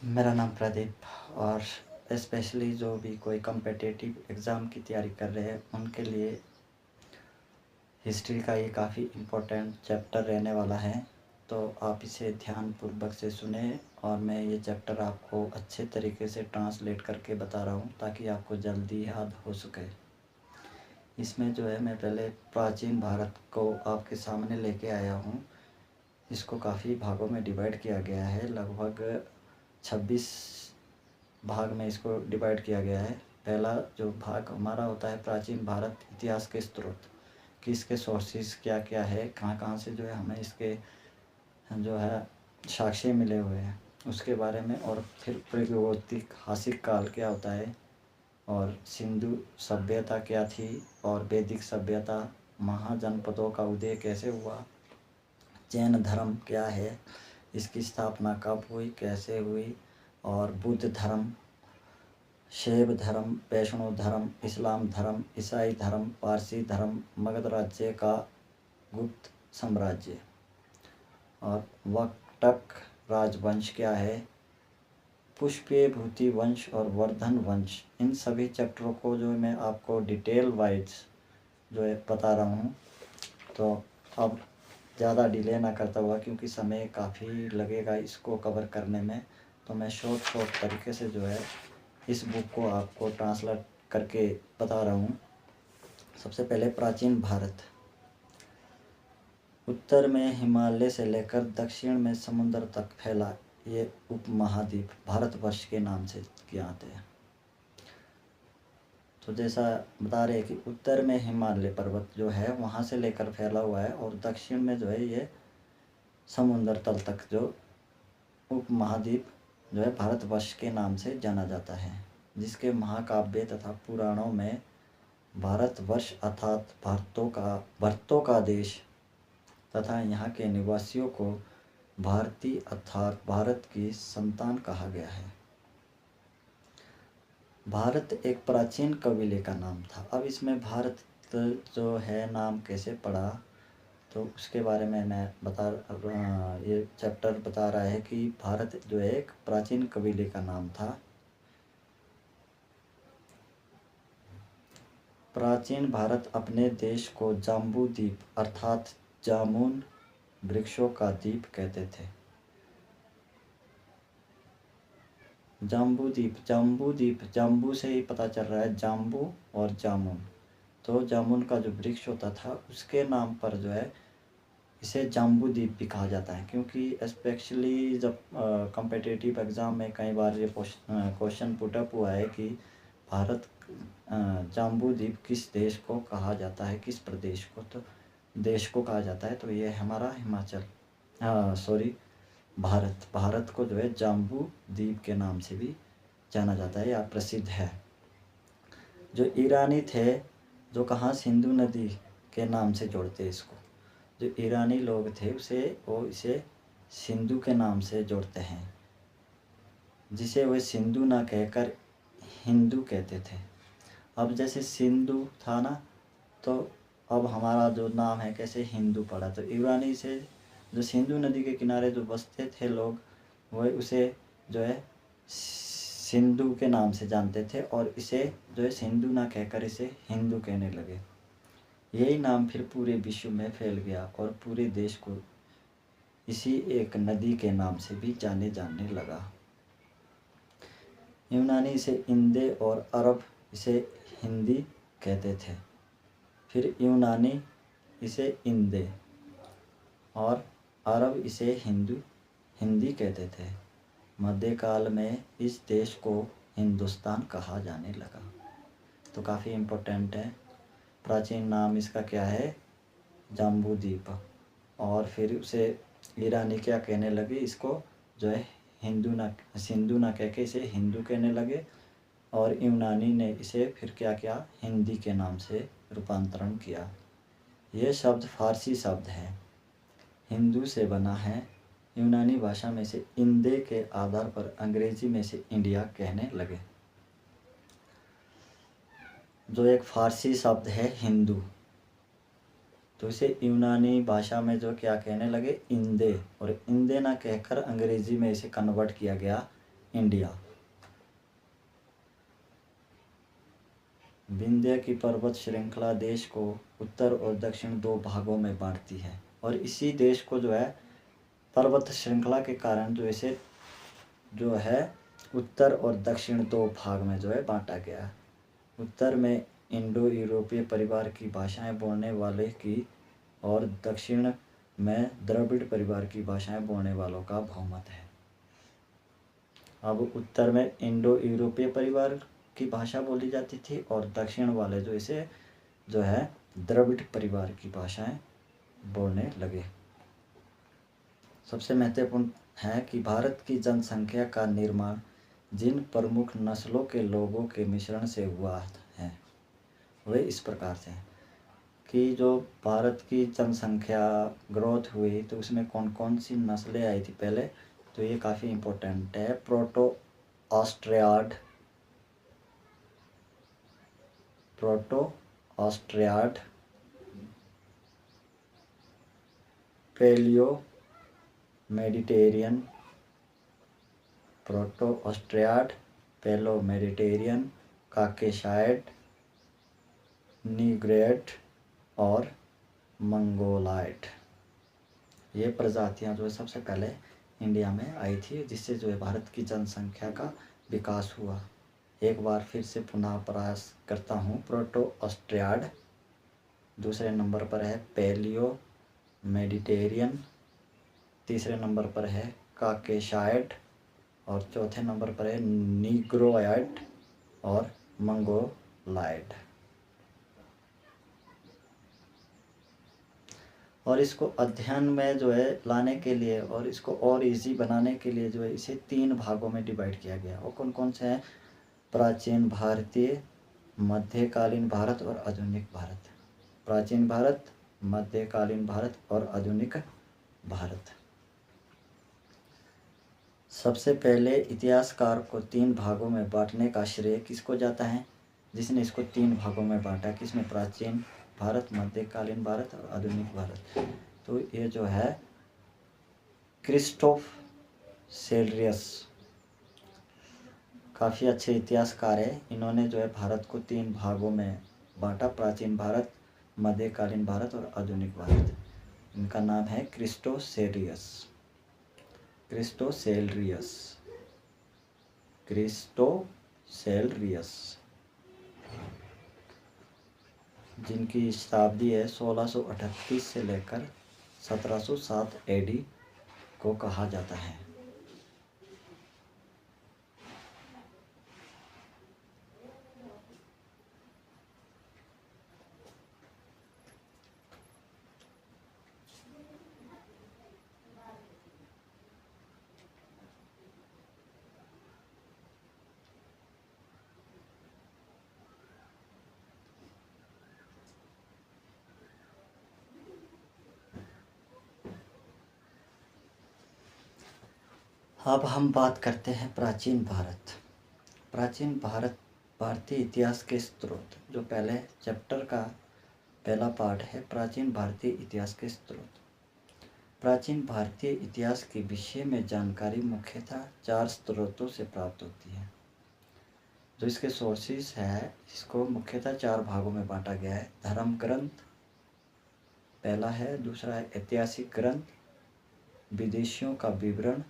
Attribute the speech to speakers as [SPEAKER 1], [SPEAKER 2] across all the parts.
[SPEAKER 1] मेरा नाम प्रदीप। और स्पेशली जो भी कोई कम्पिटिटिव एग्ज़ाम की तैयारी कर रहे हैं उनके लिए हिस्ट्री का ये काफ़ी इम्पोर्टेंट चैप्टर रहने वाला है। तो आप इसे ध्यानपूर्वक से सुने और मैं ये चैप्टर आपको अच्छे तरीके से ट्रांसलेट करके बता रहा हूँ ताकि आपको जल्दी याद हो सके। इसमें जो है मैं पहले प्राचीन भारत को आपके सामने लेके आया हूँ। इसको काफ़ी भागों में डिवाइड किया गया है, लगभग 26 भाग में इसको डिवाइड किया गया है। पहला जो भाग हमारा होता है प्राचीन भारत, इतिहास के स्रोत कि इसके सोर्सेज क्या क्या है, कहाँ कहाँ से जो है हमें इसके जो है साक्ष्य मिले हुए हैं उसके बारे में। और फिर प्रागैतिहासिक काल क्या होता है, और सिंधु सभ्यता क्या थी, और वैदिक सभ्यता, महाजनपदों का उदय कैसे हुआ, जैन धर्म क्या है, इसकी स्थापना कब हुई, कैसे हुई, और बुद्ध धर्म, शैव धर्म, वैष्णव धर्म, इस्लाम धर्म, ईसाई धर्म, पारसी धर्म, मगध राज्य का गुप्त साम्राज्य, और वक्टक राजवंश क्या है, पुष्पीय भूति वंश और वर्धन वंश। इन सभी चैप्टरों को जो मैं आपको डिटेल वाइज जो है बता रहा हूँ। तो अब ज़्यादा डिले ना करता हुआ, क्योंकि समय काफ़ी लगेगा इसको कवर करने में, तो मैं शॉर्ट तरीके से जो है इस बुक को आपको ट्रांसलेट करके बता रहा हूँ। सबसे पहले प्राचीन भारत। उत्तर में हिमालय से लेकर दक्षिण में समुद्र तक फैला ये उपमहाद्वीप भारतवर्ष के नाम से ज्ञात है। तो जैसा बता रहे हैं कि उत्तर में हिमालय पर्वत जो है वहाँ से लेकर फैला हुआ है, और दक्षिण में जो है ये समुद्र तल तक जो उपमहाद्वीप जो है भारतवर्ष के नाम से जाना जाता है, जिसके महाकाव्य तथा पुराणों में भारतवर्ष अर्थात भरतों का देश तथा यहाँ के निवासियों को भारतीय अर्थात भारत की संतान कहा गया है। भारत एक प्राचीन कबीले का नाम था। अब इसमें भारत जो है नाम कैसे पड़ा, तो उसके बारे में मैं ये चैप्टर बता रहा है कि भारत जो है एक प्राचीन कबीले का नाम था। प्राचीन भारत अपने देश को जाम्बू द्वीप अर्थात जामुन वृक्षों का द्वीप कहते थे। जाम्बू द्वीप जाम्बू से ही पता चल रहा है, जाम्बू और जामुन। तो जामुन का जो वृक्ष होता था उसके नाम पर जो है इसे जाम्बू द्वीप भी कहा जाता है, क्योंकि स्पेशली जब कॉम्पिटिटिव एग्ज़ाम में कई बार ये क्वेश्चन पुटअप हुआ है कि भारत जाम्बू द्वीप किस देश को कहा जाता है, किस प्रदेश को, तो देश को कहा जाता है। तो ये हमारा भारत को जो है जाम्बू द्वीप के नाम से भी जाना जाता है या प्रसिद्ध है। जो ईरानी थे, जो कहाँ सिंधु नदी के नाम से जोड़ते हैं इसको, जो ईरानी लोग थे इसे सिंधु के नाम से जोड़ते हैं, जिसे वे सिंधु ना कहकर हिंदू कहते थे। अब जैसे सिंधु था ना, तो अब हमारा जो नाम है कैसे हिंदू पड़ा, तो ईरानी से जो सिंधु नदी के किनारे जो बसते थे लोग, वह उसे जो है सिंधु के नाम से जानते थे, और इसे जो है सिंधु ना कहकर इसे हिंदू कहने लगे। यही नाम फिर पूरे विश्व में फैल गया और पूरे देश को इसी एक नदी के नाम से भी जाने लगा। यूनानी इसे इंदे और अरब इसे हिंदी कहते थे। फिर यूनानी इसे इंदे और अरब इसे हिंदी कहते थे। मध्यकाल में इस देश को हिंदुस्तान कहा जाने लगा। तो काफ़ी इम्पोर्टेंट है। प्राचीन नाम इसका क्या है, जाम्बू द्वीप। और फिर उसे ईरानी क्या कहने लगे, इसको जो है सिंधु ना कह के इसे हिंदू कहने लगे, और यूनानी ने इसे फिर क्या किया, हिंदी के नाम से रूपांतरण किया। यह शब्द फारसी शब्द है, हिंदू से बना है। यूनानी भाषा में से इंदे के आधार पर अंग्रेजी में से इंडिया कहने लगे। जो एक फारसी शब्द है हिंदू, तो इसे यूनानी भाषा में जो क्या कहने लगे, इंदे, और इंदे ना कहकर अंग्रेजी में इसे कन्वर्ट किया गया इंडिया। विंध्य की पर्वत श्रृंखला देश को उत्तर और दक्षिण दो भागों में बांटती है, और इसी देश को जो है पर्वत श्रृंखला के कारण जो इसे जो है उत्तर और दक्षिण दो भाग में जो है बांटा गया। उत्तर में इंडो यूरोपीय परिवार की भाषाएं बोलने वाले की और दक्षिण में द्रविड़ परिवार की भाषाएं बोलने वालों का बहुमत है। अब उत्तर में इंडो यूरोपीय परिवार की भाषा बोली जाती थी और दक्षिण वाले जो इसे जो है द्रविड़ परिवार की भाषाएं बोलने लगे। सबसे महत्वपूर्ण है कि भारत की जनसंख्या का निर्माण जिन प्रमुख नस्लों के लोगों के मिश्रण से हुआ है वे इस प्रकार से हैं कि जो भारत की जनसंख्या ग्रोथ हुई तो उसमें कौन कौन सी नस्लें आई थी पहले, तो ये काफ़ी इम्पोर्टेंट है। प्रोटो ऑस्ट्रियाड, पेलियो मेडिटेरियन, काकेशाइड, नीग्रेट और मंगोलाइट, ये प्रजातियां जो है सबसे पहले इंडिया में आई थी, जिससे जो है भारत की जनसंख्या का विकास हुआ। एक बार फिर से पुनः प्रयास करता हूँ। प्रोटो ऑस्ट्रियाड, दूसरे नंबर पर है पेलियो मेडिटेरियन, तीसरे नंबर पर है काकेशाइड और चौथे नंबर पर है नीग्रोइड और मंगोलाइड। और इसको अध्ययन में जो है लाने के लिए और इसको और इजी बनाने के लिए जो है इसे 3 भागों में डिवाइड किया गया। वो कौन कौन से हैं? प्राचीन भारतीय, मध्यकालीन भारत और आधुनिक भारत। प्राचीन भारत, मध्यकालीन भारत और आधुनिक भारत। सबसे पहले इतिहासकार को 3 भागों में बांटने का श्रेय किसको जाता है? जिसने इसको 3 भागों में बांटा, किसमें? प्राचीन भारत, मध्यकालीन भारत और आधुनिक भारत। तो ये जो है क्रिस्टोफ सेल्रियस काफ़ी अच्छे इतिहासकार है। इन्होंने जो है भारत को 3 भागों में बांटा, प्राचीन भारत, मध्यकालीन भारत और आधुनिक भारत। इनका नाम है क्रिस्टोसेलियस। जिनकी शताब्दी है 1638 से लेकर 1707 एडी को कहा जाता है। अब हम बात करते हैं प्राचीन भारत। प्राचीन भारत भारतीय इतिहास के स्रोत, जो पहले चैप्टर का पहला पार्ट है, प्राचीन भारतीय इतिहास के स्रोत। प्राचीन भारतीय इतिहास के विषय में जानकारी मुख्यतः 4 स्रोतों से प्राप्त होती है। जो इसके सोर्सेस है, इसको मुख्यतः 4 भागों में बांटा गया है। धर्म ग्रंथ पहला है, दूसरा है ऐतिहासिक ग्रंथ, विदेशियों का विवरण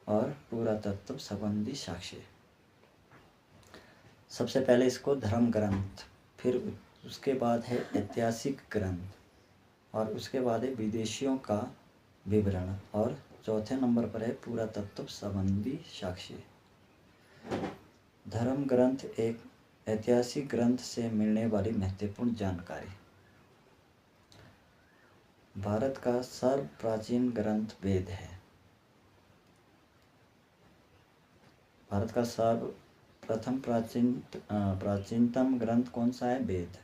[SPEAKER 1] और पुरातत्व संबंधी साक्ष्य। सबसे पहले इसको धर्म ग्रंथ, फिर उसके बाद है ऐतिहासिक ग्रंथ और उसके बाद है विदेशियों का विवरण और चौथे नंबर पर है पुरातत्व संबंधी साक्ष्य। धर्म ग्रंथ एक ऐतिहासिक ग्रंथ से मिलने वाली महत्वपूर्ण जानकारी। भारत का सर्व प्राचीन ग्रंथ वेद है। भारत का सर्वप्रथम प्राचीनतम ग्रंथ कौन सा है? वेद,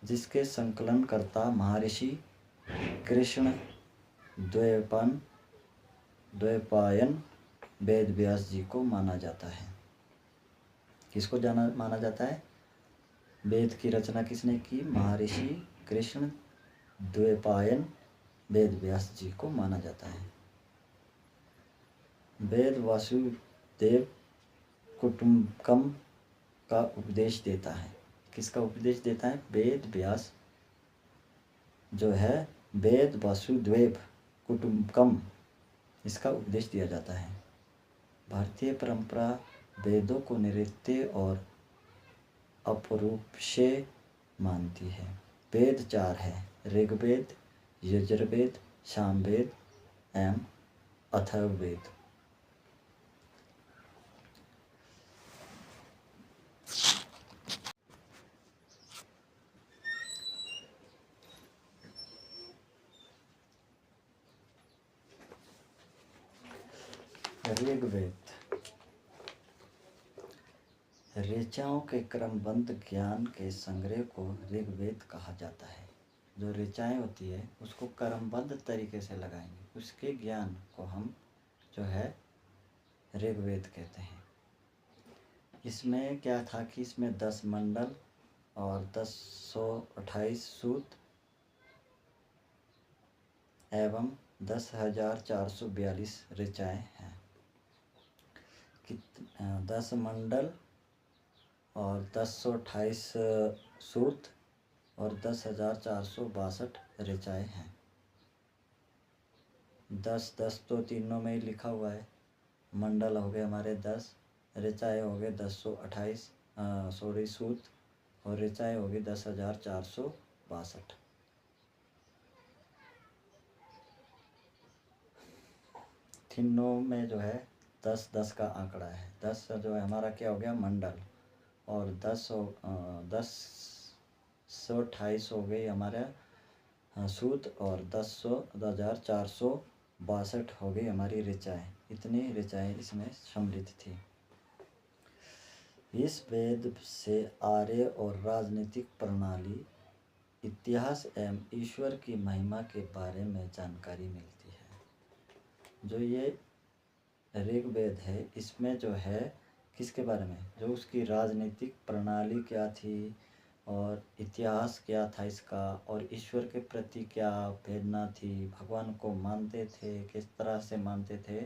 [SPEAKER 1] जिसके संकलनकर्ता महर्षि कृष्ण द्वैपायन वेद व्यास जी को माना जाता है। किसको माना जाता है? वेद की रचना किसने की? महर्षि कृष्ण द्वैपायन वेद व्यास जी को माना जाता है। वेद देव कुटुम्बकम का उपदेश देता है। किसका उपदेश देता है? वेद व्यास जो है वेद वसुदेव कुटुम्बकम, इसका उपदेश दिया जाता है। भारतीय परंपरा वेदों को नृत्य और अपरूपशे मानती है। वेद 4 है: ऋग्वेद, यजुर्वेद, सामवेद एवं अथर्ववेद। ऋग्वेद ऋचाओं के क्रमबद्ध ज्ञान के संग्रह को ऋग्वेद कहा जाता है। जो ऋचाएँ होती है उसको क्रमबद्ध तरीके से लगाएंगे, उसके ज्ञान को हम जो है ऋग्वेद कहते हैं। इसमें क्या था कि इसमें 10 मंडल और 1028 सूक्त एवं 10,442 ऋचाएँ हैं। 10 मंडल और 1028 सूक्त और 10,462 ऋचाएँ हैं। 10 तो तीनों में ही लिखा हुआ है। मंडल हो गए हमारे 10, ऋचाएँ हो गए 1028 सूक्त और ऋचाएँ हो गई 10,462। तीनों में जो है 10-10 का आंकड़ा है। 10 जो है हमारा क्या हो गया? मंडल। और 10,128 हो गई हमारे सूत और 10,462 हो गई हमारी ऋचाएँ। इतनी ऋचाएँ इसमें सम्मिलित थी। इस वेद से आर्य और राजनीतिक प्रणाली, इतिहास एवं ईश्वर की महिमा के बारे में जानकारी मिलती है। जो ये ऋग्वेद है इसमें जो है किसके बारे में? जो उसकी राजनीतिक प्रणाली क्या थी और इतिहास क्या था इसका, और ईश्वर के प्रति क्या प्रेरणा थी, भगवान को मानते थे, किस तरह से मानते थे,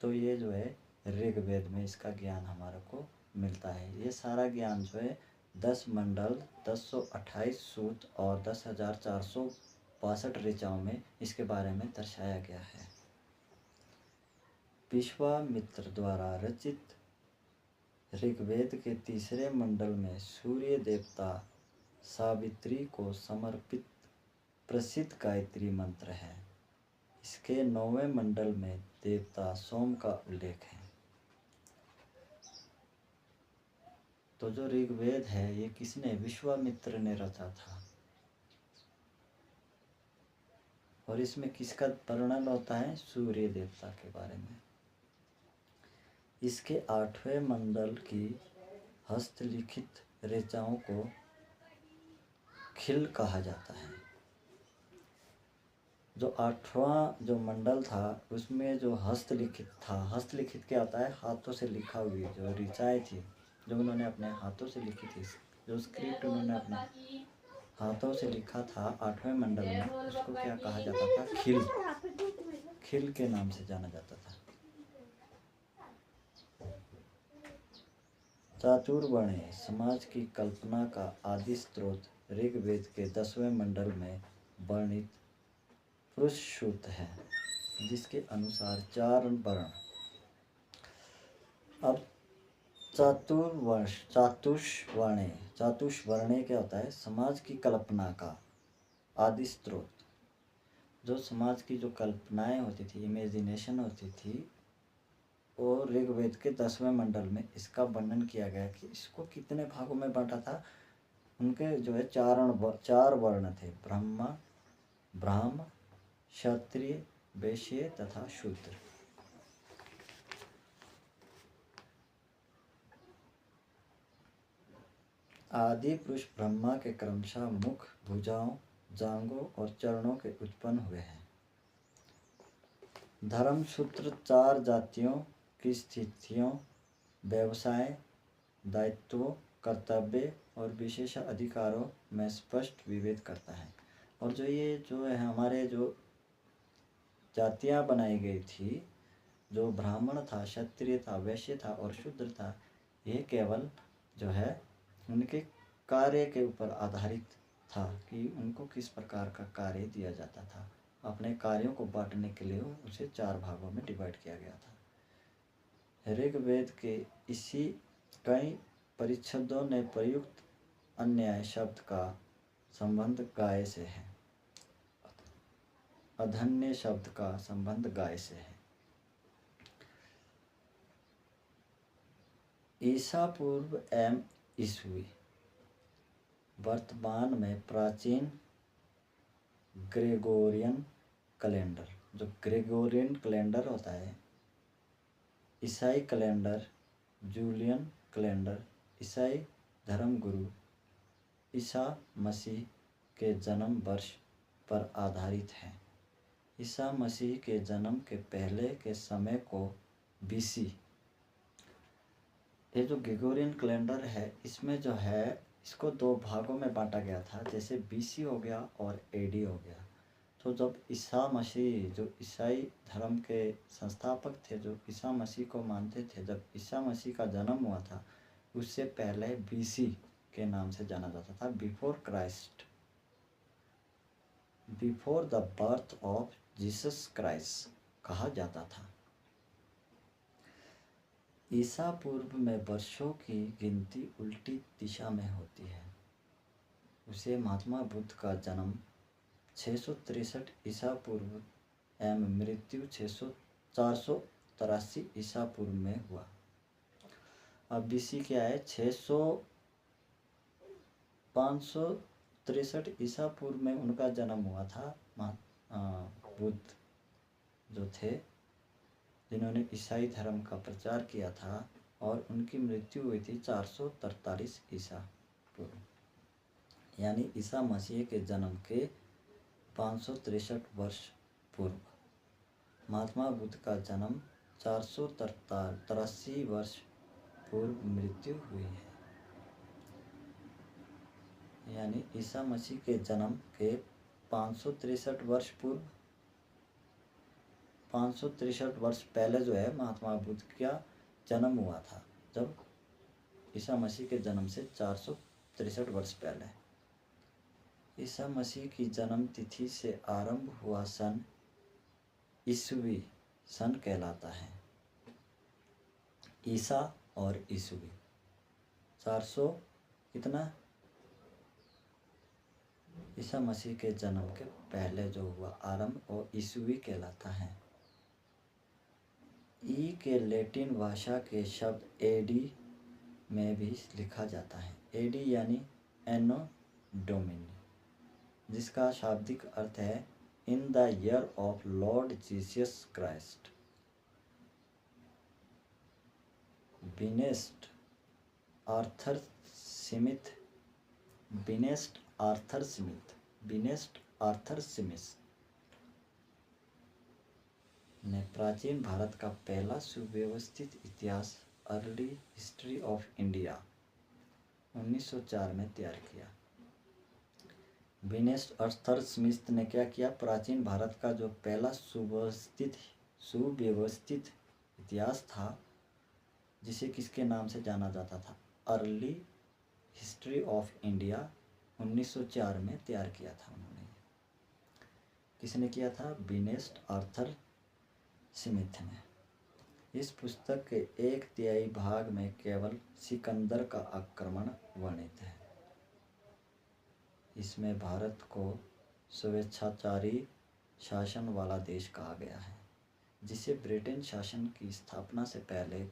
[SPEAKER 1] तो ये जो है ऋग्वेद में इसका ज्ञान हमारे को मिलता है। ये सारा ज्ञान जो है 10 मंडल, 1028 सूक्त और 10,462 ऋचाओं में इसके बारे में दर्शाया गया है। विश्वामित्र द्वारा रचित ऋग्वेद के तीसरे मंडल में सूर्य देवता सावित्री को समर्पित प्रसिद्ध गायत्री मंत्र है। इसके 9वें मंडल में देवता सोम का उल्लेख है। तो जो ऋग्वेद है ये किसने? विश्वामित्र ने रचा था। और इसमें किसका वर्णन होता है? सूर्य देवता के बारे में। इसके 8वें मंडल की हस्तलिखित ऋचाओं को खिल कहा जाता है। जो 8वां जो मंडल था उसमें जो हस्तलिखित था, हस्तलिखित क्या होता है? हाथों से लिखा हुई जो ऋचाएँ थी, जो उन्होंने अपने हाथों से लिखी थी, जो स्क्रिप्ट उन्होंने अपने हाथों से लिखा था 8वें मंडल में, उसको क्या कहा जाता था? खिल। खिल के नाम से जाना जाता था। चातुर्वर्ण्य समाज की कल्पना का आदि स्रोत ऋग्वेद के 10वें मंडल में वर्णित पुरुष सूक्त है, जिसके अनुसार 4 वर्ण। अब चातुष्वर्ण्य क्या होता है? समाज की कल्पना का आदि स्रोत। जो समाज की जो कल्पनाएं होती थी, इमेजिनेशन होती थी, और ऋग्वेद के 10वें मंडल में इसका वर्णन किया गया कि इसको कितने भागों में बांटा था। उनके जो है 4 वर्ण थे: ब्राह्म, क्षत्रिय, वैश्य तथा शूद्र। आदि पुरुष ब्रह्मा के क्रमशः मुख, भुजाओं, जांघों और चरणों के उत्पन्न हुए हैं। धर्मसूत्र 4 जातियों की स्थितियों, व्यवसाय, दायित्वों, कर्तव्य और विशेष अधिकारों में स्पष्ट विभेद करता है। और जो ये जो है हमारे जो जातियाँ बनाई गई थी, जो ब्राह्मण था, क्षत्रिय था, वैश्य था और शूद्र था, ये केवल जो है उनके कार्य के ऊपर आधारित था कि उनको किस प्रकार का कार्य दिया जाता था। अपने कार्यों को बांटने के लिए उसे 4 भागों में डिवाइड किया गया था। ऋग्वेद के इसी कई परिच्छेदों ने प्रयुक्त अन्याय शब्द का संबंध गाय से है। अधन्य शब्द का संबंध गाय से है। ईसा पूर्व एवं ईस्वी वर्तमान में प्राचीन ग्रेगोरियन कैलेंडर, जो ग्रेगोरियन कैलेंडर होता है, ईसाई कैलेंडर, जूलियन कैलेंडर, ईसाई धर्मगुरु ईसा मसीह के जन्म वर्ष पर आधारित है। ईसा मसीह के जन्म के पहले के समय को बीसी, ये जो ग्रेगोरियन कैलेंडर है इसमें जो है इसको 2 भागों में बांटा गया था, जैसे बीसी हो गया और एडी हो गया। तो जब ईसा मसीह, जो ईसाई धर्म के संस्थापक थे, जो ईसा मसीह को मानते थे, जब ईसा मसीह का जन्म हुआ था उससे पहले बीसी के नाम से जाना जाता था, before Christ, before the birth of Jesus Christ कहा जाता था। ईसा पूर्व में वर्षों की गिनती उल्टी दिशा में होती है। उसे महात्मा बुद्ध का जन्म 663 ईसा पूर्व एवं मृत्यु 483 ईसा पूर्व में हुआ। अब बीसी क्या है? 563 ईसा पूर्व में उनका जन्म हुआ था। बुद्ध जो थे, जिन्होंने ईसाई धर्म का प्रचार किया था, और उनकी मृत्यु हुई थी 443 ईसा पूर्व, यानी ईसा मसीह के जन्म के 563 वर्ष पूर्व। महात्मा बुद्ध का जन्म 483 वर्ष पूर्व मृत्यु हुई है, यानी ईसा मसीह के जन्म के 563 वर्ष पूर्व, 563 वर्ष पहले जो है महात्मा बुद्ध का जन्म हुआ था, जब ईसा मसीह के जन्म से 463 वर्ष पहले। ईसा मसीह की जन्म तिथि से आरंभ हुआ सन ईसवी सन कहलाता है। ईसा और ईसवी 400 कितना, ईसा मसीह के जन्म के पहले जो हुआ आरंभ, और ईसवी कहलाता है। ई के लैटिन भाषा के शब्द एडी में भी लिखा जाता है। एडी यानी एनो डोमिनी, जिसका शाब्दिक अर्थ है in the year of Lord Jesus Christ. Vincent Arthur Smith, Vincent Arthur Smith ने प्राचीन भारत का पहला सुव्यवस्थित इतिहास अर्ली हिस्ट्री ऑफ इंडिया 1904 में तैयार किया। बिनेस्ट आर्थर स्मिथ ने क्या किया? प्राचीन भारत का जो पहला सुव्यवस्थित इतिहास था, जिसे किसके नाम से जाना जाता था? अर्ली हिस्ट्री ऑफ इंडिया 1904 में तैयार किया था उन्होंने। किसने किया था? बिनेस्ट आर्थर स्मिथ ने। इस पुस्तक के 1/3 भाग में केवल सिकंदर का आक्रमण वर्णित है। इसमें भारत को स्वेच्छाचारी शासन वाला देश कहा गया है, जिसे ब्रिटेन शासन की स्थापना से पहले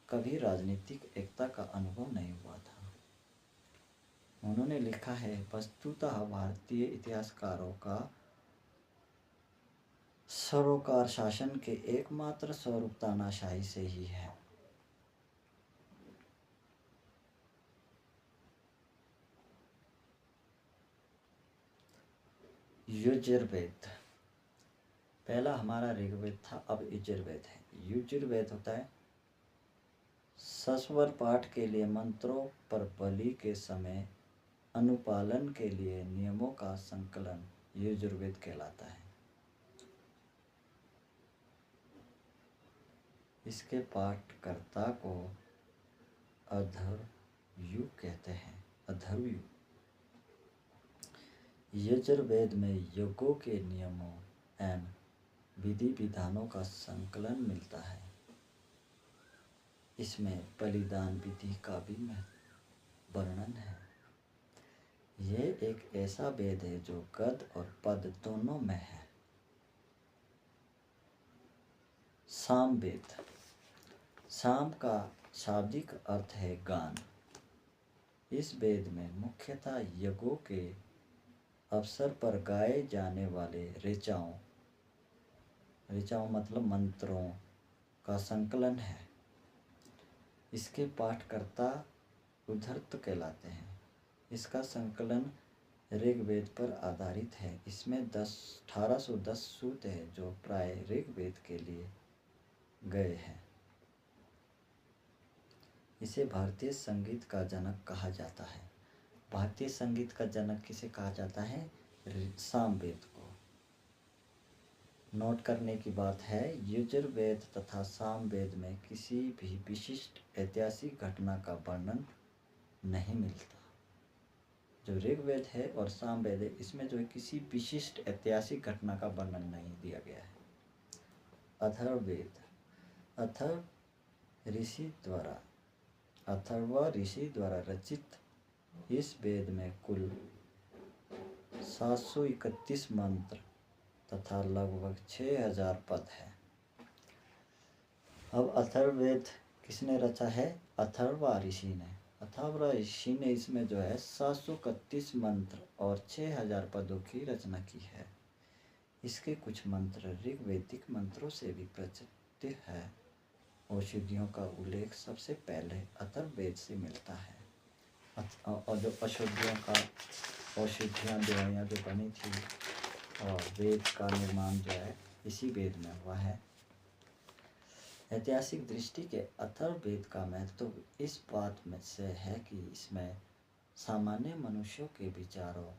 [SPEAKER 1] कभी राजनीतिक एकता का अनुभव नहीं हुआ था। उन्होंने लिखा है, वस्तुतः भारतीय इतिहासकारों का सरोकार शासन के एकमात्र स्वरूप तानाशाही से ही है। यजुर्वेद, पहला हमारा ऋग्वेद था, अब यजुर्वेद है। यजुर्वेद होता है सस्वर पाठ के लिए मंत्रों पर बलि के समय अनुपालन के लिए नियमों का संकलन यजुर्वेद कहलाता है। इसके पाठकर्ता को अथर्वयु कहते हैं। अथर्वयु यजुर्वेद में योगों के नियमों एवं विधि विधानों का संकलन मिलता है। इसमें बलिदान विधि का भी वर्णन है। ये एक ऐसा वेद है जो गद और पद दोनों में है। साम वेद। साम का शाब्दिक अर्थ है गान। इस वेद में मुख्यतः यज्ञों के अवसर पर गाए जाने वाले ऋचाओं मतलब मंत्रों का संकलन है। इसके पाठकर्ता उद्धर्त कहलाते हैं। इसका संकलन ऋग्वेद पर आधारित है। इसमें 1810 सूक्त है जो प्राय ऋग्वेद के लिए गए हैं। इसे भारतीय संगीत का जनक कहा जाता है। भारतीय संगीत का जनक किसे कहा जाता है? सामवेद को। नोट करने की बात है, यजुर्वेद तथा सामवेद में किसी भी विशिष्ट ऐतिहासिक घटना का वर्णन नहीं मिलता। जो ऋग्वेद है और सामवेद है, इसमें जो है किसी विशिष्ट ऐतिहासिक घटना का वर्णन नहीं दिया गया है। अथर्ववेद। अथर्व ऋषि द्वारा रचित इस वेद में कुल 731 मंत्र तथा लगभग 6000 पद है। अब अथर्ववेद किसने रचा है? अथर्व ऋषि ने। अथर्व ऋषि ने इसमें जो है 731 मंत्र और 6000 पदों की रचना की है। इसके कुछ मंत्र ऋग्वैदिक मंत्रों से भी प्रचलित है। औषधियों का उल्लेख सबसे पहले अथर्ववेद से मिलता है। और जो औषधियाँ दवाइयाँ जो बनी थी और वेद का निर्माण जो है इसी वेद में हुआ है। ऐतिहासिक दृष्टि के अथर्ववेद का महत्व इस बात में से है कि इसमें सामान्य मनुष्यों के विचारों,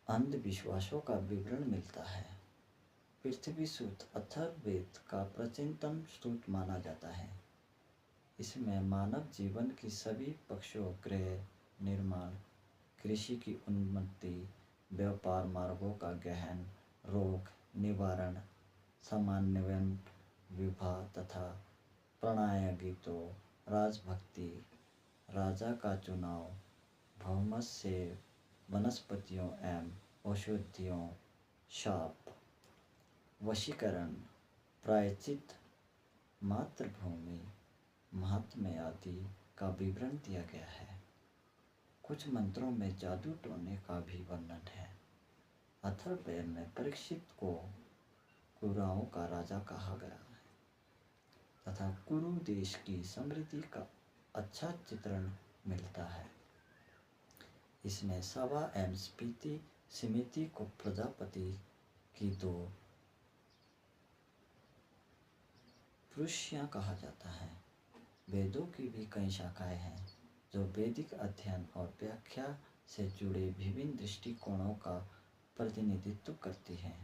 [SPEAKER 1] अंधविश्वासों का विवरण मिलता है। पृथ्वी सूक्त अथर्ववेद का प्राचीनतम सूत्र माना जाता है। इसमें मानव जीवन की सभी पक्षों, गृह निर्माण, कृषि की उन्नति, व्यापार मार्गों का गहन, रोग निवारण, समन्वयन, विवाह तथा प्रणय गीतों, राजभक्ति, राजा का चुनाव, बहुमत से वनस्पतियों एवं औषधियों, शाप, वशीकरण, प्रायश्चित, मातृभूमि, महात्म्य आदि का विवरण दिया गया है। कुछ मंत्रों में जादू टोने का भी वर्णन है। अथर्ववेद में परीक्षित को कुराओं का राजा कहा गया है तथा कुरु देश की समृद्धि का अच्छा चित्रण मिलता है। इसमें सभा एवं समिति को प्रजापति की 2 पुरुषियाँ कहा जाता है। वेदों की भी कई शाखाएं हैं जो वैदिक अध्ययन और व्याख्या से जुड़े विभिन्न दृष्टिकोणों का प्रतिनिधित्व करती हैं।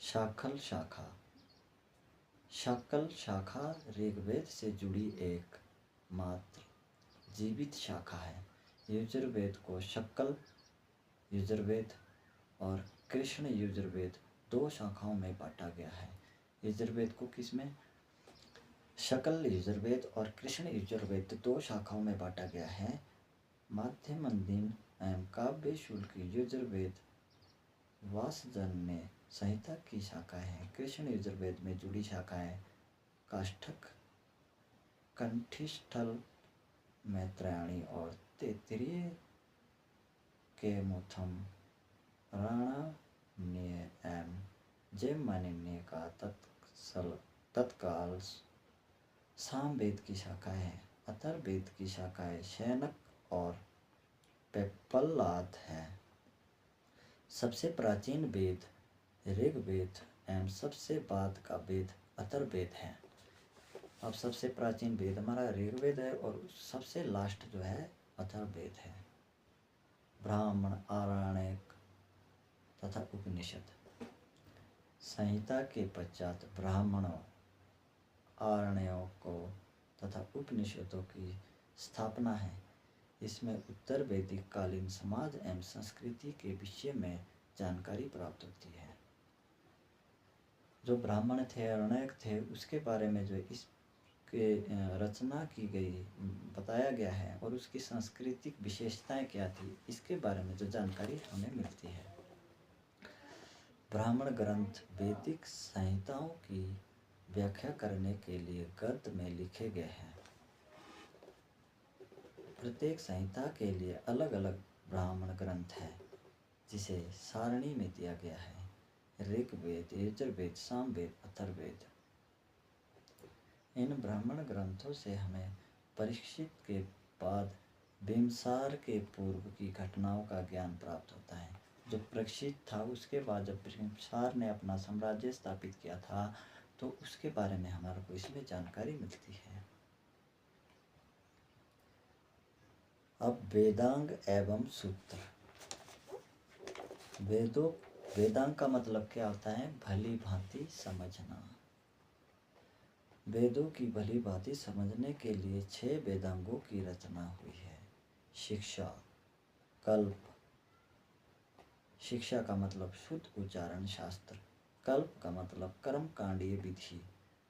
[SPEAKER 1] शाकल शाखा ऋग्वेद से जुड़ी एक मात्र जीवित शाखा है। यजुर्वेद को शकल यजुर्वेद और कृष्ण यजुर्वेद 2 शाखाओं में बांटा गया है। यजुर्वेद को किसमें? शकल यजुर्वेद और कृष्ण यजुर्वेद 2 शाखाओं में बांटा गया है। माध्यमदीन एवं काव्य शुल्क यजुर्वेद वासजन्य संहिता की शाखाएं हैं। कृष्ण यजुर्वेद में जुड़ी शाखाएं काष्ठक, कंठीस्थल, मैत्रायणी और तैत्तिरीय के मुथम, राणान्य एवं जैमिन्य का तत्काल सामवेद की शाखाएं हैं। अथर्ववेद की शाखाएं शैनक और पेप्पलाद है। सबसे प्राचीन वेद ऋग्वेद एवं सबसे बाद का वेद अथर्ववेद है। अब सबसे प्राचीन वेद हमारा ऋग्वेद है और सबसे लास्ट जो है अथर्ववेद है। ब्राह्मण, आरण्यक तथा उपनिषद। संहिता के पश्चात ब्राह्मणों, आर्यों को तथा उपनिषदों की स्थापना है। इसमें उत्तर वैदिक कालीन समाज एवं संस्कृति के विषय में जानकारी प्राप्त होती है। जो ब्राह्मण थे, अरण्यक थे, उसके बारे में जो इसके रचना की गई, बताया गया है, और उसकी सांस्कृतिक विशेषताएं क्या थी, इसके बारे में जो जानकारी हमें मिलती है। ब्राह्मण ग्रंथ वैदिक संहिताओं की व्याख्या करने के लिए गद्य में लिखे गए हैं। प्रत्येक संहिता के लिए अलग अलग ब्राह्मण ग्रंथ है, जिसे सारणी में दिया गया है। ऋग्वेद, यजुर्वेद, सामवेद, अथर्ववेद। इन ब्राह्मण ग्रंथों से हमें परीक्षित के बाद बिम्बसार के पूर्व की घटनाओं का ज्ञान प्राप्त होता है। जो परीक्षित था, उसके बाद जब बिम्बसार ने अपना साम्राज्य स्थापित किया था, तो उसके बारे में हमारे को इसमें जानकारी मिलती है। अब वेदांग एवं सूत्र। वेदांग का मतलब क्या होता है? भली भांति समझना। वेदों की भली भांति समझने के लिए 6 वेदांगों की रचना हुई है। शिक्षा, कल्प। शिक्षा का मतलब शुद्ध उच्चारण शास्त्र। कल्प का मतलब कर्मकांडीय विधि।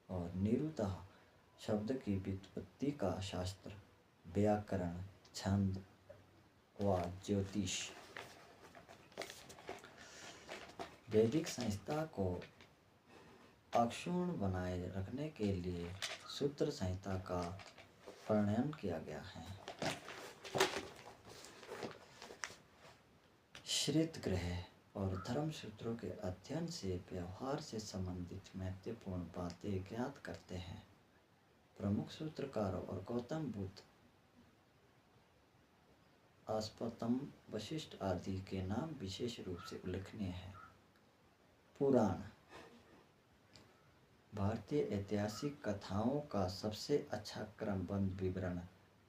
[SPEAKER 1] और निरुतः शब्द की व्युत्पत्ति का शास्त्र। व्याकरण, छंद व ज्योतिष। वैदिक संहिता को अक्षुण्ण बनाए रखने के लिए सूत्र संहिता का प्रणयन किया गया है। श्रित ग्रह और धर्म सूत्रों के अध्ययन से व्यवहार से संबंधित महत्वपूर्ण बातें ज्ञात करते हैं। प्रमुख सूत्रकारों और गौतम बुद्ध, आस्पतम, वशिष्ठ आदि के नाम विशेष रूप से उल्लेखनीय है। पुराण। भारतीय ऐतिहासिक कथाओं का सबसे अच्छा क्रमबद्ध विवरण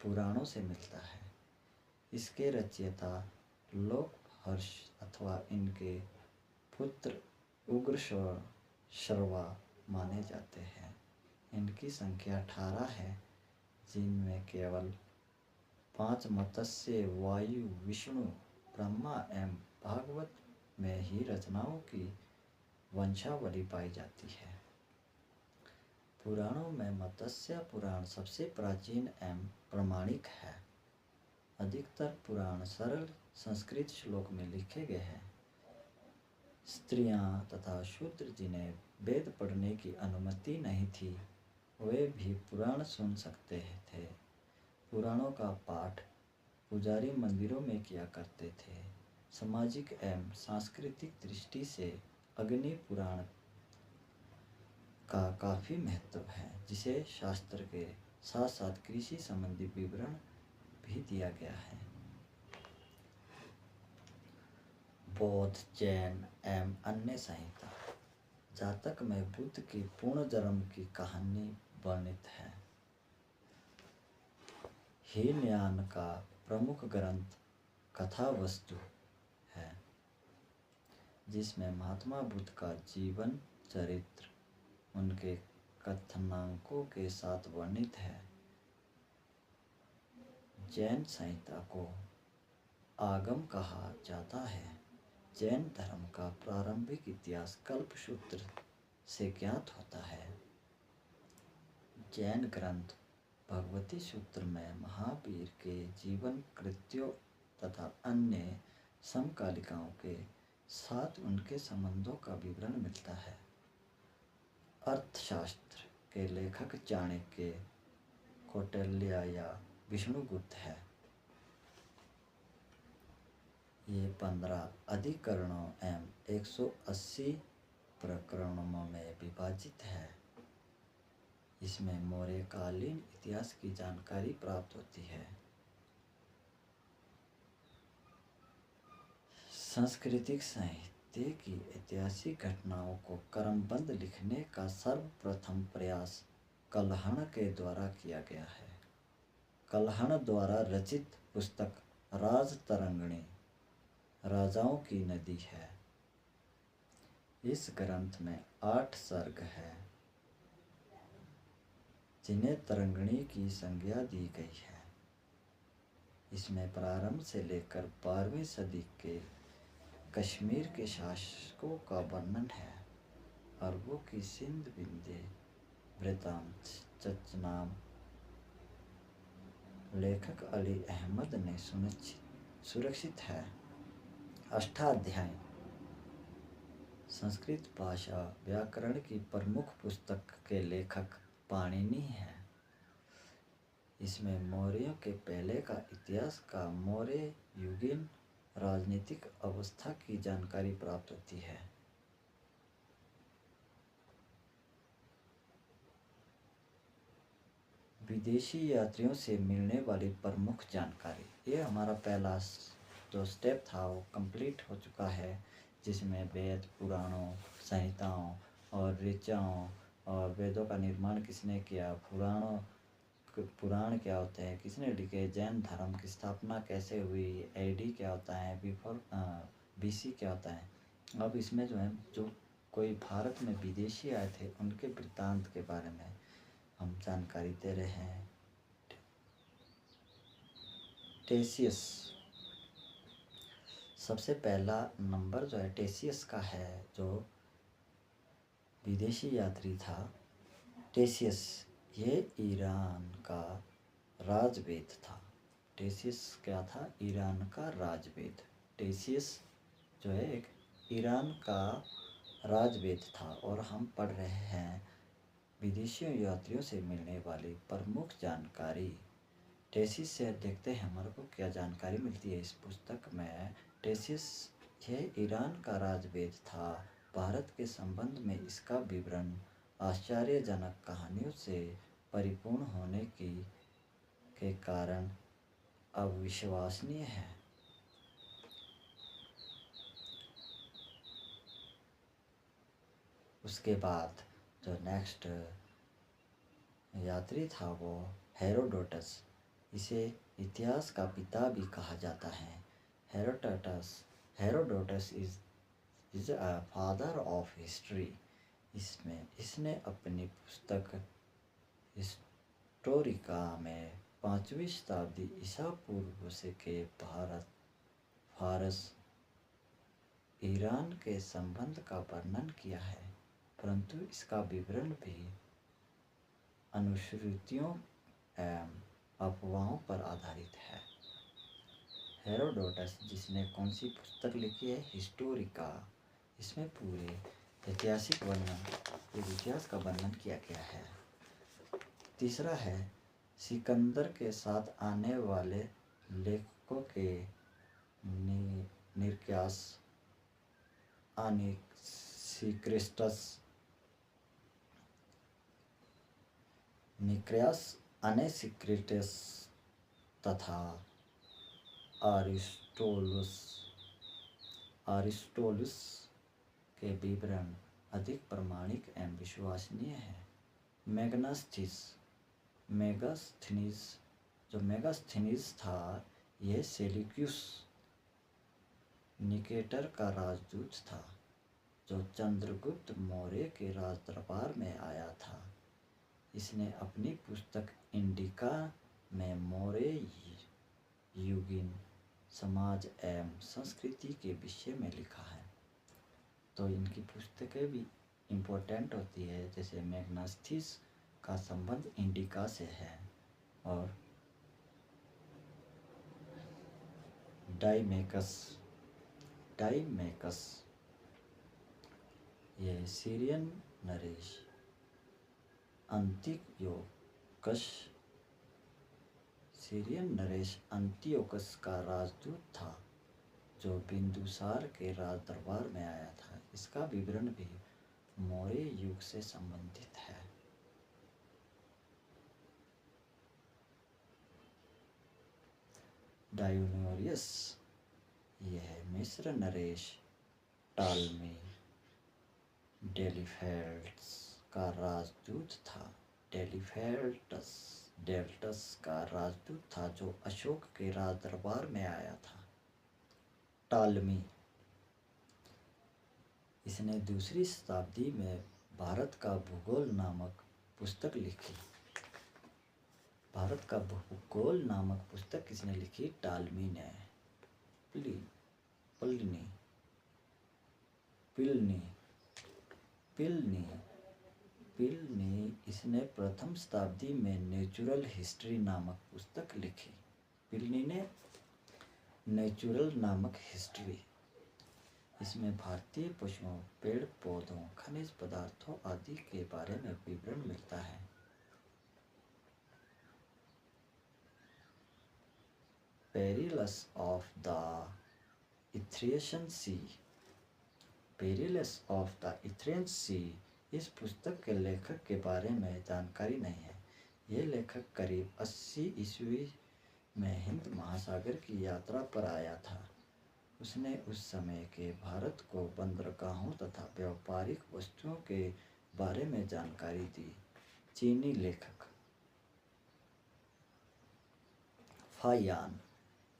[SPEAKER 1] पुराणों से मिलता है। इसके रचयिता लोकहर्ष अथवा इनके पुत्र उग्रश्रवा माने जाते हैं। इनकी संख्या 18 है, जिनमें केवल 5 मत्स्य, वायु, विष्णु, ब्रह्मा एवं भागवत में ही रचनाओं की वंशावली पाई जाती है। पुराणों में मत्स्य पुराण सबसे प्राचीन एवं प्रामाणिक है। अधिकतर पुराण सरल संस्कृत श्लोक में लिखे गए हैं। स्त्रियां तथा शूद्र जिन्हें वेद पढ़ने की अनुमति नहीं थी, वे भी पुराण सुन सकते थे। पुराणों का पाठ पुजारी मंदिरों में किया करते थे। सामाजिक एवं सांस्कृतिक दृष्टि से अग्नि पुराण का काफ़ी महत्व है, जिसे शास्त्र के साथ साथ कृषि संबंधी विवरण भी दिया गया है। बौद्ध, जैन एवं अन्य संहिता। जातक में बुद्ध की पूर्ण जन्म की कहानी वर्णित है। हीनयान का प्रमुख ग्रंथ कथा वस्तु है, जिसमें महात्मा बुद्ध का जीवन चरित्र उनके कथनांकों के साथ वर्णित है। जैन संहिता को आगम कहा जाता है। जैन धर्म का प्रारंभिक इतिहास कल्पसूत्र से ज्ञात होता है। जैन ग्रंथ भगवती सूत्र में महावीर के जीवन कृत्यों तथा अन्य समकालिकाओं के साथ उनके संबंधों का विवरण मिलता है। अर्थशास्त्र के लेखक चाणक्य, कौटिल्य या विष्णुगुप्त है। ये 15 अधिकरणों एवं 180 प्रकरणों में विभाजित है। इसमें मौर्यकालीन इतिहास की जानकारी प्राप्त होती है। सांस्कृतिक साहित्य की ऐतिहासिक घटनाओं को क्रमबद्ध लिखने का सर्वप्रथम प्रयास कल्हण के द्वारा किया गया है। कल्हण द्वारा रचित पुस्तक राजतरंगिणी राजाओं की नदी है। इस ग्रंथ में 8 सर्ग हैं जिन्हें तरंगिणी की संज्ञा दी गई है। इसमें प्रारंभ से लेकर 12वीं सदी के कश्मीर के शासकों का वर्णन है। अरबों की सिंध विंध्य वृत्तांत चचनाम लेखक अली अहमद ने सुरक्षित है। अष्टाध्यायी संस्कृत भाषा व्याकरण की प्रमुख पुस्तक के लेखक पाणिनि हैं। इसमें मौर्यों के पहले का इतिहास का मौर्य युगीन राजनीतिक अवस्था की जानकारी प्राप्त होती है। विदेशी यात्रियों से मिलने वाली प्रमुख जानकारी, ये हमारा पहला जो स्टेप था वो कंप्लीट हो चुका है, जिसमें वेद पुराणों संहिताओं और ऋचाओं और वेदों का निर्माण किसने किया, पुराण क्या होते हैं, किसने लिखे, जैन धर्म की स्थापना कैसे हुई, एडी क्या होता है, बिफोर बीसी क्या होता है। अब इसमें जो है जो कोई भारत में विदेशी आए थे उनके वृत्तांत के बारे में हम जानकारी दे रहे हैं। टेसियस, सबसे पहला नंबर जो है टेसियस का है, जो विदेशी यात्री था। टेसियस ये ईरान का राजवेद था। टेसियस क्या था, ईरान का राजवेद। टेसियस जो है एक ईरान का राजवेद था। और हम पढ़ रहे हैं विदेशी यात्रियों से मिलने वाली प्रमुख जानकारी। टेसियस से देखते हैं हमारे को क्या जानकारी मिलती है इस पुस्तक में। टेसियस ये ईरान का राजवेद था। भारत के संबंध में इसका विवरण आश्चर्यजनक कहानियों से परिपूर्ण होने के कारण अविश्वसनीय है। उसके बाद जो नेक्स्ट यात्री था वो हेरोडोटस। इसे इतिहास का पिता भी कहा जाता है। Herodotus is a father of history. इसने अपनी पुस्तक हिस्टोरिका में 5वीं शताब्दी ईसा पूर्व से के फारस ईरान के संबंध का वर्णन किया है, परंतु इसका विवरण भी अनुश्रुतियों एवं अफवाहों पर आधारित है। हेरोडोटस जिसने कौन सी पुस्तक लिखी है, हिस्टोरिका। इसमें पूरे इतिहास का वर्णन किया गया है। तीसरा है सिकंदर के साथ आने वाले लेखकों के निक्यास अनेसिक्रिटस तथा अरिस्टोलुस के विवरण अधिक प्रामाणिक एवं विश्वसनीय है। मेगास्थनीज था, यह सेल्यूकस निकेटर का राजदूत था, जो चंद्रगुप्त मौर्य के राज दरबार में आया था। इसने अपनी पुस्तक इंडिका में मौर्य युगीन समाज एवं संस्कृति के विषय में लिखा है। तो इनकी पुस्तकें भी इम्पोर्टेंट होती है। जैसे मैग्नास्थिस का संबंध इंडिका से है, और डाइमेकस ये सीरियन नरेश अंतियोकस का राजदूत था, जो बिंदुसार के राज दरबार में आया था। इसका विवरण भी मौर्य युग से संबंधित है। डायोनियोरियस यह मिस्र नरेश टालमी डेलिफेल्ट्स का राजदूत था। डेल्टस का राजदूत था, जो अशोक के राज दरबार में आया था। टालमी इसने दूसरी शताब्दी में भारत का भूगोल नामक पुस्तक लिखी। भारत का भूगोल नामक पुस्तक किसने लिखी? टालमी ने। प्लिनी पिलनी पिलनी पिलनी इसने प्रथम शताब्दी में नेचुरल हिस्ट्री नामक पुस्तक लिखी। पिलनी ने नेचुरल नामक हिस्ट्री, इसमें भारतीय पशुओं, पेड़ पौधों, खनिज पदार्थों आदि के बारे में विवरण मिलता है। Periplus of the Erythraean Sea. Periplus of the Erythraean Sea, इस पुस्तक के लेखक के बारे में जानकारी नहीं है। ये लेखक करीब 80 ईस्वी में हिंद महासागर की यात्रा पर आया था। उसने उस समय के भारत को बंदरगाहों तथा व्यापारिक वस्तुओं के बारे में जानकारी दी। चीनी लेखक फाहियान,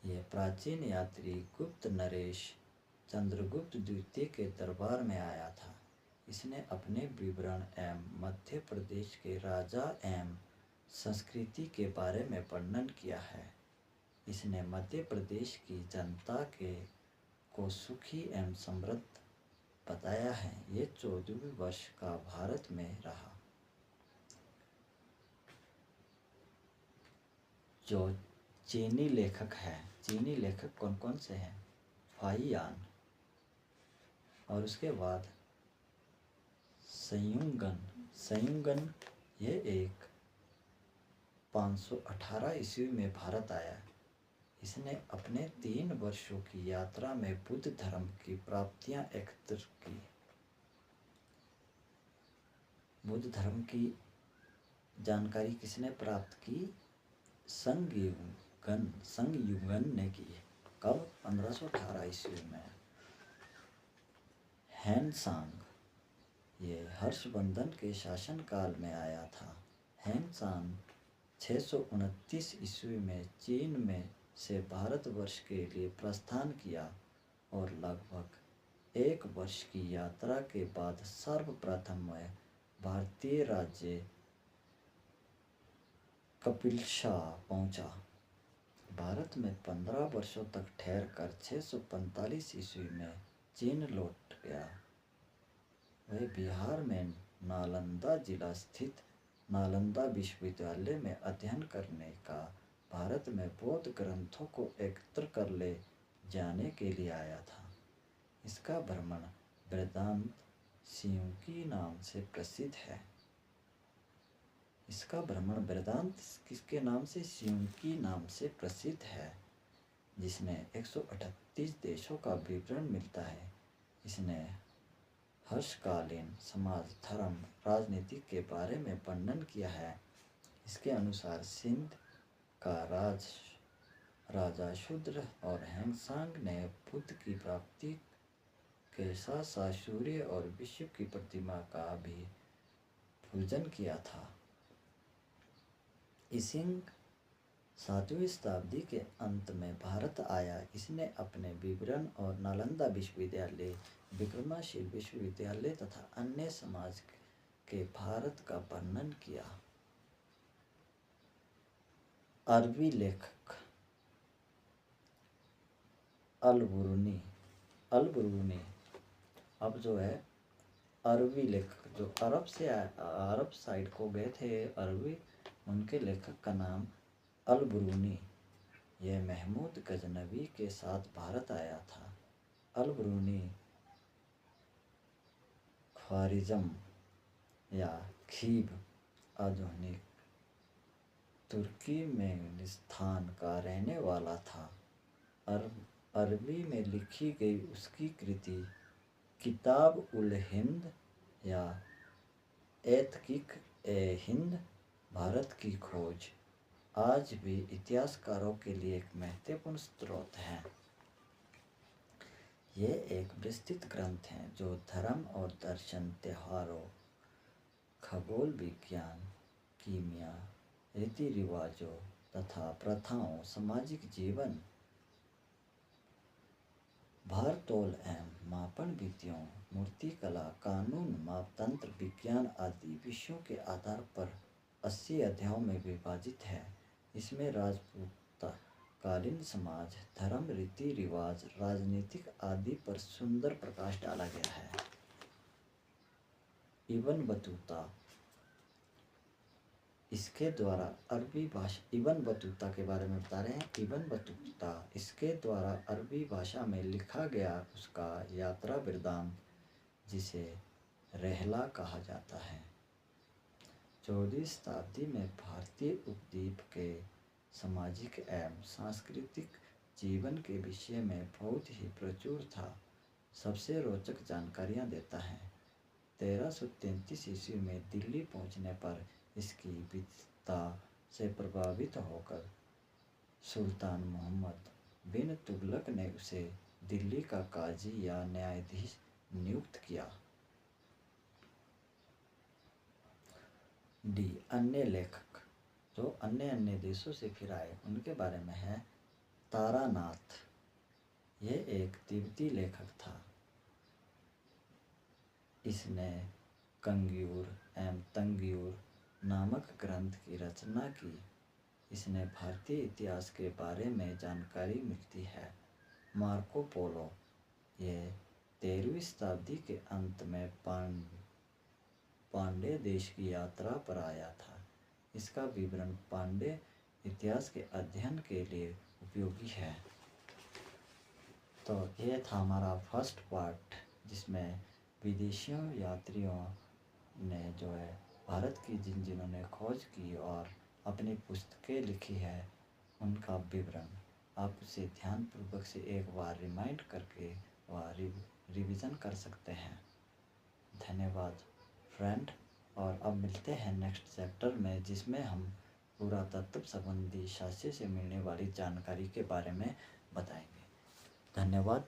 [SPEAKER 1] ये प्राचीन यात्री गुप्त नरेश चंद्रगुप्त द्वितीय के दरबार में आया था। इसने अपने विवरण एवं मध्य प्रदेश के राजा एवं संस्कृति के बारे में वर्णन किया है। इसने मध्य प्रदेश की जनता को सुखी एवं समृद्ध बताया है। ये 14 वर्ष का भारत में रहा। जो चीनी लेखक है, चीनी लेखक कौन कौन से हैं? फाहियान, और उसके बाद संयुगन ये एक 518 ईस्वी में भारत आया। इसने अपने 3 वर्षों की यात्रा में बुद्ध धर्म की प्राप्तियां एकत्र की। बुद्ध धर्म की जानकारी किसने प्राप्त की? संयुगन ने की। कब? 1518 ईस्वी में। हैनसांग, ये हर्षवर्धन के शासनकाल में आया था। हैनसांग 629 ईस्वी में चीन में से भारतवर्ष के लिए प्रस्थान किया और लगभग 1 वर्ष की यात्रा के बाद सर्वप्रथम वह भारतीय राज्य कपिलशाह पहुंचा। भारत में 15 वर्षों तक ठहरकर 645 ईस्वी में चीन लौट गया। वह बिहार में नालंदा जिला स्थित नालंदा विश्वविद्यालय में अध्ययन करने का भारत में बौद्ध ग्रंथों को एकत्र कर ले जाने के लिए आया था। इसका भ्रमण वेदांत सिंह नाम से प्रसिद्ध है। इसका भ्रमण वेदांत किसके नाम से? सिंह नाम से प्रसिद्ध है, जिसमें 138 देशों का विवरण मिलता है। इसने हर्षकालीन समाज, धर्म, राजनीति के बारे में वर्णन किया है। इसके अनुसार सिंध का राजा शूद्र और हैनसांग ने बुद्ध की प्राप्ति के साथ साथ सूर्य और विश्व की प्रतिमा का भी पूजन किया था। इसिंग 7वीं शताब्दी के अंत में भारत आया। इसने अपने विवरण और नालंदा विश्वविद्यालय, विक्रमशील विश्वविद्यालय तथा अन्य समाज के भारत का वर्णन किया। अरबी लेखक अल-बुरूनी अब जो है अरबी लेखक जो अरब साइड को गए थे अरबी, उनके लेखक का नाम अल-बुरूनी। यह महमूद गजनवी के साथ भारत आया था। अल-बुरूनी ख्वारिज़म या खीव आधुनिक तुर्की में स्थान का रहने वाला था। अरबी में लिखी गई उसकी कृति किताब उल हिंद या ऐतकिक ए हिंद, भारत की खोज, आज भी इतिहासकारों के लिए एक महत्वपूर्ण स्रोत है। ये एक विस्तृत ग्रंथ है जो धर्म और दर्शन, त्योहारों, खगोल विज्ञान, कीमिया, रीति रिवाजों तथा प्रथाओं, सामाजिक जीवन, भारतोल एवं मापन विधियों मूर्तिकला, कानून, मापतंत्र, विज्ञान आदि विषयों के आधार पर 80 अध्यायों में विभाजित है। इसमें राजपूतकालीन समाज, धर्म, रीति रिवाज, राजनीतिक आदि पर सुंदर प्रकाश डाला गया है। इब्न बतूता इसके द्वारा अरबी भाषा, इब्न बतूता के बारे में बता रहे हैं। इब्न बतूता इसके द्वारा अरबी भाषा में लिखा गया उसका यात्रा वृत्तांत, जिसे रहला कहा जाता है, 14वीं शताब्दी में भारतीय उपद्वीप के सामाजिक एवं सांस्कृतिक जीवन के विषय में बहुत ही प्रचुर था, सबसे रोचक जानकारियाँ देता है। 1333 ईस्वी में दिल्ली पहुँचने पर इसकी विद्वता से प्रभावित होकर सुल्तान मोहम्मद बिन तुगलक ने उसे दिल्ली का काजी या न्यायाधीश नियुक्त किया। डी, अन्य लेखक जो अन्य अन्य देशों से फिर आए उनके बारे में है। तारानाथ, ये एक तिब्बती लेखक था। इसने कंग्यूर एवं तंग्यूर नामक ग्रंथ की रचना की। इसने भारतीय इतिहास के बारे में जानकारी मिलती है। मार्को पोलो, ये 13वीं शताब्दी के अंत में पांड्य देश की यात्रा पर आया था। इसका विवरण पांड्य इतिहास के अध्ययन के लिए उपयोगी है। तो ये था हमारा फर्स्ट पार्ट, जिसमें विदेशियों यात्रियों ने जो है भारत की जिन्होंने खोज की और अपनी पुस्तकें लिखी है उनका विवरण आप उसे ध्यानपूर्वक से एक बार रिमाइंड करके और रिवीजन कर सकते हैं। धन्यवाद फ्रेंड, और अब मिलते हैं नेक्स्ट चैप्टर में, जिसमें हम पुरातत्व संबंधी शास्य से मिलने वाली जानकारी के बारे में बताएंगे। धन्यवाद।